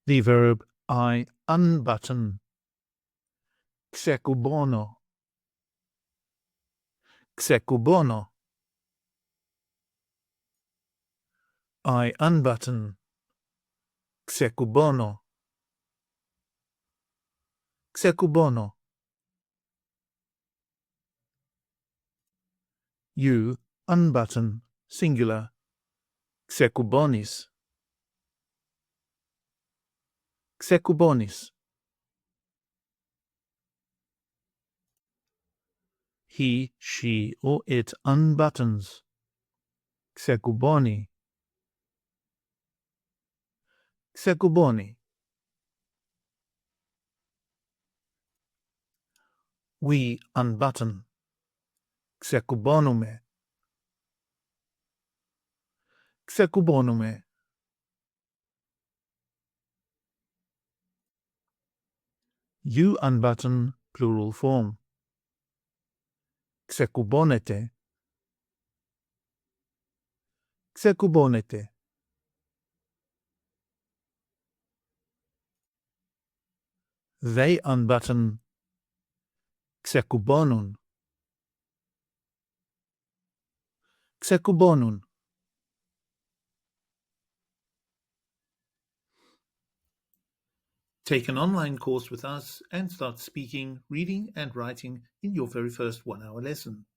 The verb I unbutton. Ξεκουμπώνω. Ξεκουμπώνω. I unbutton. Ξεκουμπώνω. Ξεκουμπώνω. You unbutton, singular. Ξεκουμπώνεις. Ξεκουμπώνεις. He, she, or it unbuttons. Ξεκουμπώνει. Ξεκουμπώνει. We unbutton. Ξεκουμπώνουμε. Ξεκουμπώνουμε. You unbutton, plural form. Ξεκουμπώνετε. Ξεκουμπώνετε. They unbutton. Ξεκουμπώνουν. Ξεκουμπώνουν. Take an online course with us and start speaking, reading and writing in your very first 1-hour lesson.